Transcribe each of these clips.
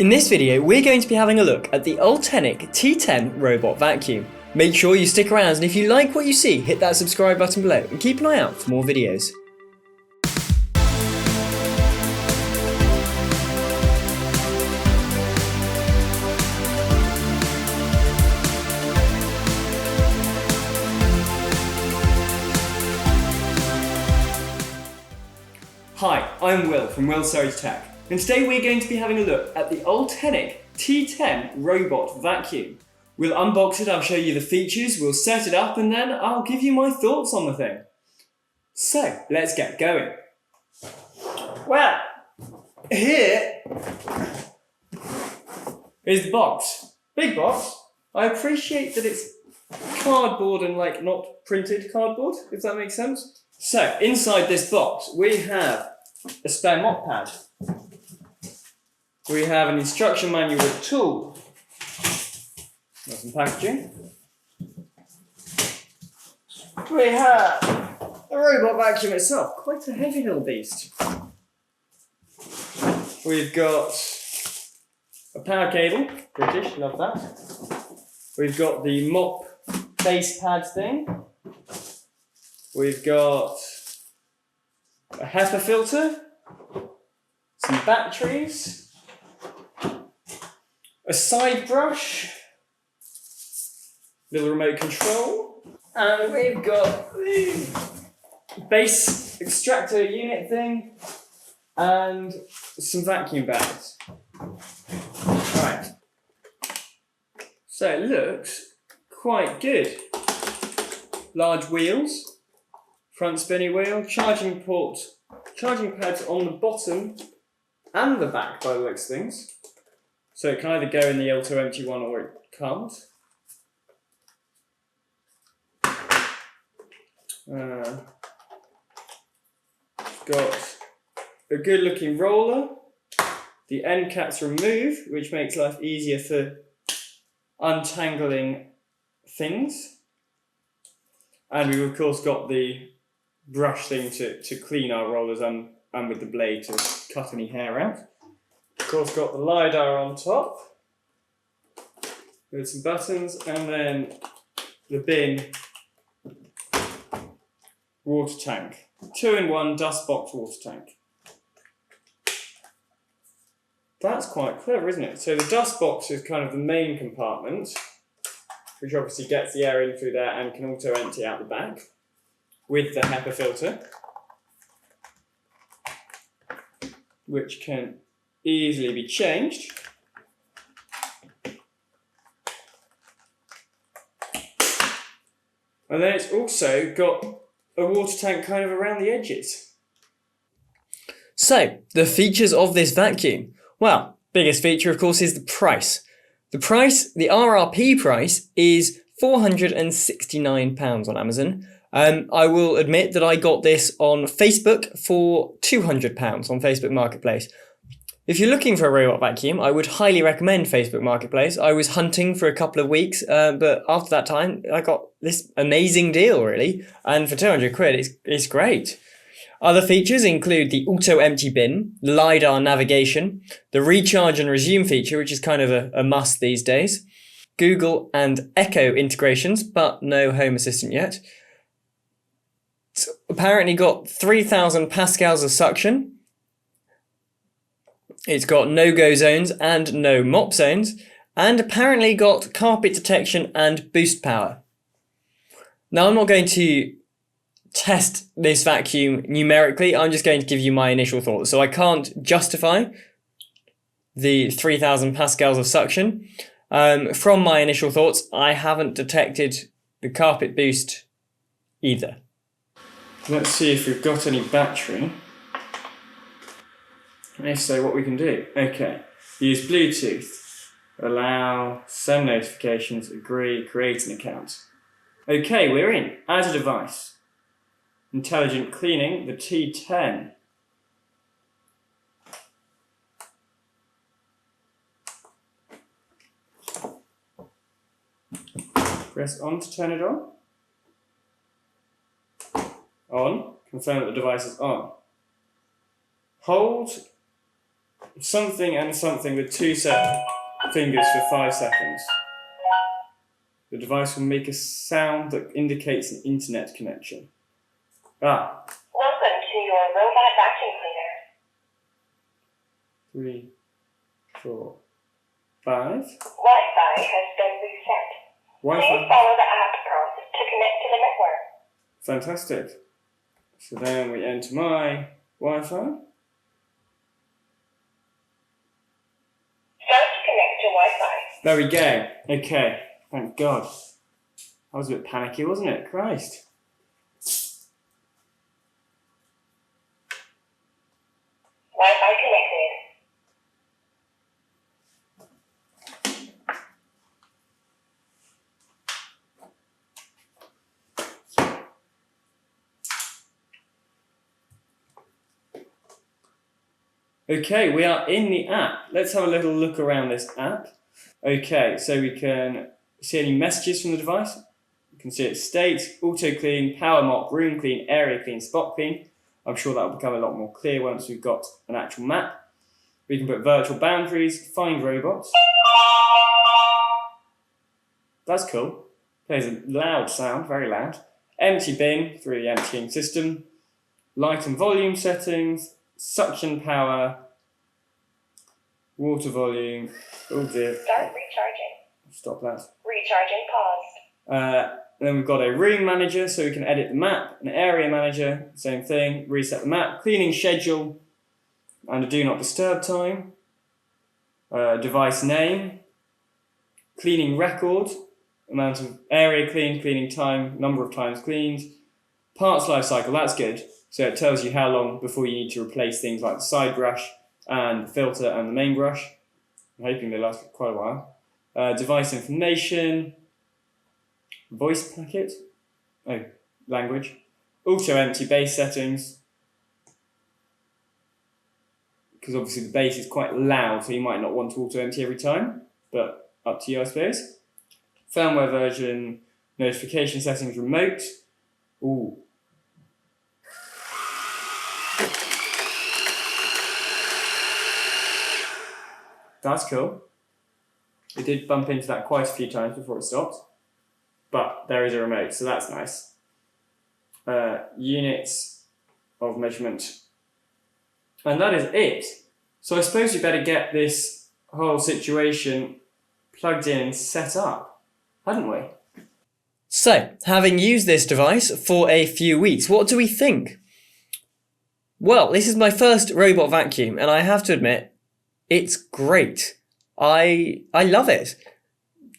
In this video, we're going to be having a look at the Ultenic T10 robot vacuum. Make sure you stick around, and if you like what you see, hit that subscribe button below and keep an eye out for more videos. Hi, I'm Will from Surridge Tech, and today we're going to be having a look at the Ultenic T10 robot vacuum. We'll unbox it, I'll show you the features, we'll set it up, and then I'll give you my thoughts on the thing. So, let's get going. Well, here is the box. Big box. I appreciate that it's cardboard and not printed cardboard, if that makes sense. So, inside this box, we have a spare mop pad. We have an instruction manual with tool. There's some packaging. We have the robot vacuum itself, quite a heavy little beast. We've got a power cable, British, love that. We've got the mop base pad thing. We've got a HEPA filter, some batteries, a side brush, little remote control, and we've got the base extractor unit thing and some vacuum bags. Right, so it looks quite good. Large wheels, front spinny wheel, charging port, charging pads on the bottom and the back by the looks of things. So it can either go in the auto empty one or it can't. Got a good looking roller. The end caps remove, which makes life easier for untangling things. And we've of course got the brush thing to clean our rollers and with the blade to cut any hair out. Of course got the LiDAR on top with some buttons, and then the bin water tank. 2-in-1 dust box water tank. That's quite clever, isn't it? So the dust box is kind of the main compartment, which obviously gets the air in through there and can auto empty out the back with the HEPA filter, which can easily be changed. And then it's also got a water tank kind of around the edges. So, the features of this vacuum. Well, biggest feature of course is the price. The RRP price is £469 on Amazon. I will admit that I got this on Facebook for £200 on Facebook Marketplace. If you're looking for a robot vacuum, I would highly recommend Facebook Marketplace. I was hunting for a couple of weeks, but after that time, I got this amazing deal, really. And for 200 quid, it's great. Other features include the auto empty bin, the LiDAR navigation, the recharge and resume feature, which is kind of a must these days, Google and Echo integrations, but no Home Assistant yet. It's apparently got 3,000 pascals of suction. It's got no-go zones and no mop zones, and apparently got carpet detection and boost power. Now, I'm not going to test this vacuum numerically, I'm just going to give you my initial thoughts. So I can't justify the 3,000 pascals of suction. From my initial thoughts, I haven't detected the carpet boost either. Let's see if we've got any battery. And if so, what we can do. Okay, use Bluetooth, allow, send notifications, agree, create an account. Okay, we're in. Add a device. Intelligent cleaning, the T10. Press on to turn it on. On, confirm that the device is on. Hold something and something with 2 fingers for 5 seconds. The device will make a sound that indicates an internet connection. Ah. Welcome to your robot vacuum cleaner. 3, 4, 5. Wi-Fi has been reset. Please follow the app prompt to connect to the network. Fantastic. So then we enter my Wi-Fi. Start to connect to Wi-Fi. There we go. Okay. Thank God. I was a bit panicky, wasn't it? Christ. Wi-Fi connected. Okay, we are in the app. Let's have a little look around this app. Okay, so we can see any messages from the device. You can see its state, auto clean, power mop, room clean, area clean, spot clean. I'm sure that will become a lot more clear once we've got an actual map. We can put virtual boundaries, find robots. That's cool. Plays a loud sound, very loud. Empty bin through the emptying system. Light and volume settings, suction power, water volume. Oh dear. Start recharging. Stop that. Recharging paused. Then we've got a room manager, so we can edit the map. An area manager, same thing. Reset the map. Cleaning schedule and a do not disturb time. Device name. Cleaning record. Amount of area cleaned, cleaning time, number of times cleaned. Parts life cycle, that's good. So it tells you how long before you need to replace things like the side brush and the filter and the main brush. I'm hoping they last quite a while. Device information. Voice packet. Oh, language. Auto empty base settings. Because obviously the bass is quite loud, so you might not want to auto empty every time, but up to you, I suppose. Firmware version, notification settings, remote. Ooh. That's cool. It did bump into that quite a few times before it stopped, but there is a remote, so that's nice. Units of measurement. And that is it. So I suppose you better get this whole situation plugged in and set up, hadn't we? So, having used this device for a few weeks, what do we think? Well, this is my first robot vacuum, and I have to admit, it's great. I love it.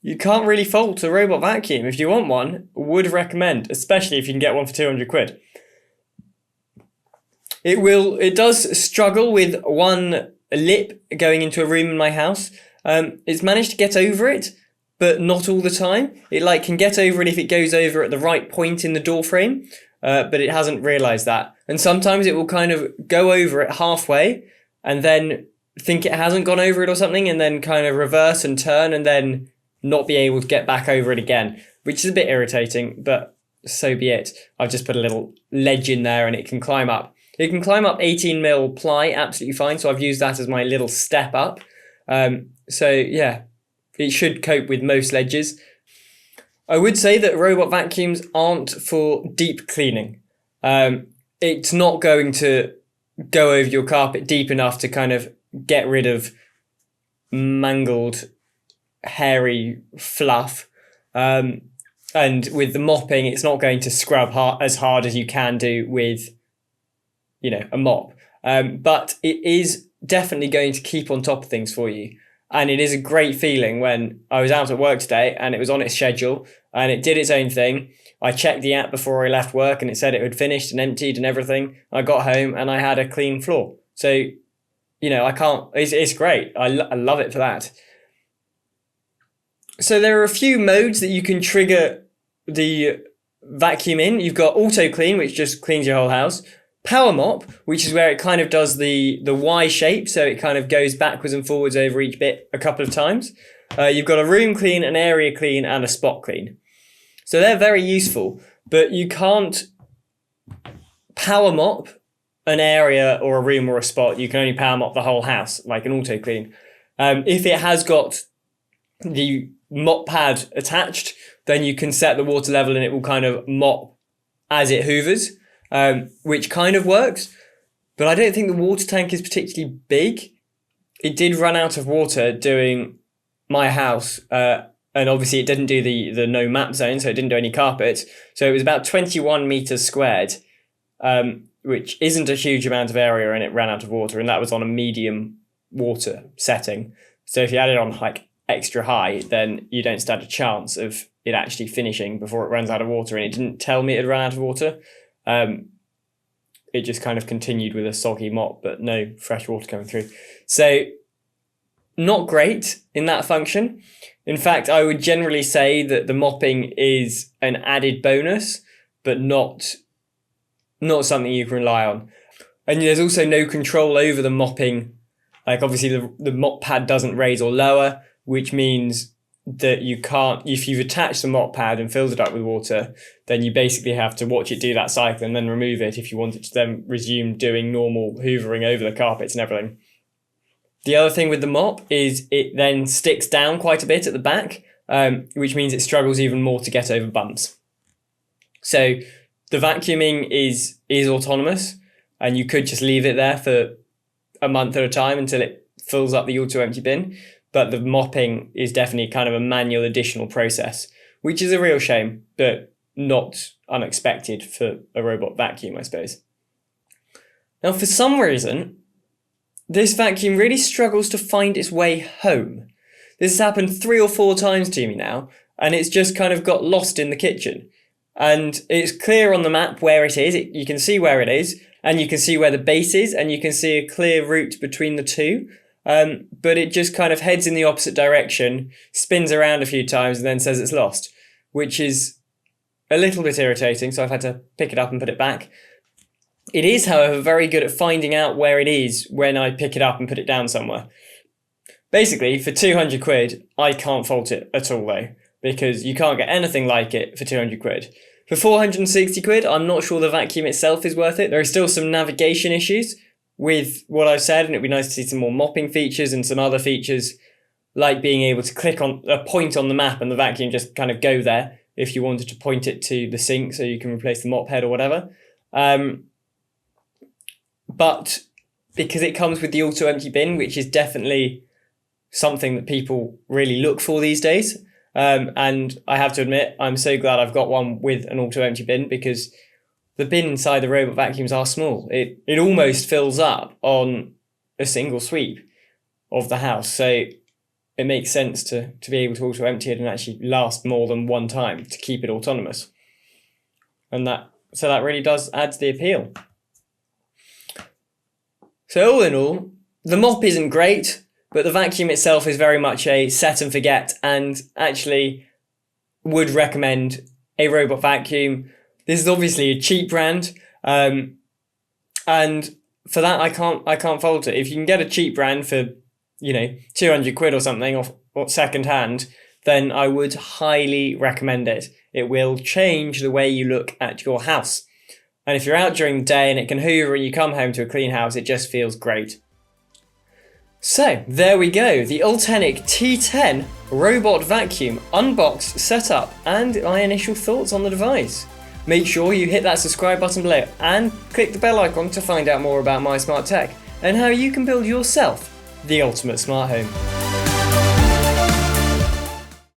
You can't really fault a robot vacuum. If you want one, would recommend, especially if you can get one for 200 quid. It does struggle with one lip going into a room in my house. It's managed to get over it, but not all the time. It can get over it if it goes over at the right point in the door frame, but it hasn't realised that. And sometimes it will kind of go over it halfway and then think it hasn't gone over it or something, and then kind of reverse and turn and then not be able to get back over it again, which is a bit irritating, but so be it. I've just put a little ledge in there and it can climb up. It can climb up 18mm ply absolutely fine, so I've used that as my little step up. So yeah, it should cope with most ledges. I would say that robot vacuums aren't for deep cleaning. It's not going to go over your carpet deep enough to kind of get rid of mangled, hairy fluff. And with the mopping, it's not going to scrub as hard as you can do with a mop. But it is definitely going to keep on top of things for you. And it is a great feeling when I was out at work today and it was on its schedule and it did its own thing. I checked the app before I left work and it said it had finished and emptied and everything. I got home and I had a clean floor. So, it's great. I love it for that. So there are a few modes that you can trigger the vacuum in. You've got auto clean, which just cleans your whole house. Power mop, which is where it kind of does the Y shape, so it kind of goes backwards and forwards over each bit a couple of times. You've got a room clean, an area clean, and a spot clean. So they're very useful, but you can't power mop an area or a room or a spot, you can only power mop the whole house, like an auto clean. If it has got the mop pad attached, then you can set the water level and it will kind of mop as it hoovers, which kind of works. But I don't think the water tank is particularly big. It did run out of water doing my house, and obviously it didn't do the no map zone, so it didn't do any carpet. So it was about 21 meters squared, which isn't a huge amount of area, and it ran out of water, and that was on a medium water setting. So if you had it on like extra high, then you don't stand a chance of it actually finishing before it runs out of water. And it didn't tell me it had run out of water. It just kind of continued with a soggy mop, but no fresh water coming through. So not great in that function. In fact, I would generally say that the mopping is an added bonus, but not something you can rely on. And there's also no control over the mopping. Like obviously the mop pad doesn't raise or lower, which means that you can't, if you've attached the mop pad and filled it up with water, then you basically have to watch it do that cycle and then remove it if you want it to then resume doing normal hoovering over the carpets and everything. The other thing with the mop is it then sticks down quite a bit at the back, which means it struggles even more to get over bumps. So the vacuuming is autonomous, and you could just leave it there for a month at a time until it fills up the auto empty bin. But the mopping is definitely kind of a manual additional process, which is a real shame, but not unexpected for a robot vacuum, I suppose. Now, for some reason, this vacuum really struggles to find its way home. This has happened 3 or 4 times to me now, and it's just kind of got lost in the kitchen. And it's clear on the map where it is. You can see where it is, and you can see where the base is, and you can see a clear route between the two. But it just kind of heads in the opposite direction, spins around a few times, and then says it's lost, which is a little bit irritating, so I've had to pick it up and put it back. It is, however, very good at finding out where it is when I pick it up and put it down somewhere. Basically, for 200 quid, I can't fault it at all though, because you can't get anything like it for 200 quid. For 460 quid, I'm not sure the vacuum itself is worth it. There are still some navigation issues with what I've said, and it'd be nice to see some more mopping features and some other features, like being able to click on a point on the map and the vacuum just kind of go there if you wanted to point it to the sink so you can replace the mop head or whatever. But because it comes with the auto empty bin, which is definitely something that people really look for these days, and I have to admit, I'm so glad I've got one with an auto empty bin, because the bin inside the robot vacuums are small. It almost fills up on a single sweep of the house. So it makes sense to be able to auto empty it and actually last more than one time to keep it autonomous. And that really does add to the appeal. So all in all, the mop isn't great, but the vacuum itself is very much a set and forget, and actually would recommend a robot vacuum. This is obviously a cheap brand, and for that I can't fault it. If you can get a cheap brand for 200 quid or something, or second hand, then I would highly recommend it. It will change the way you look at your house. And if you're out during the day and it can hoover and you come home to a clean house, it just feels great. So there we go, the Ultenic T10 robot vacuum, unboxed, set up, and my initial thoughts on the device. Make sure you hit that subscribe button below and click the bell icon to find out more about my smart tech and how you can build yourself the ultimate smart home.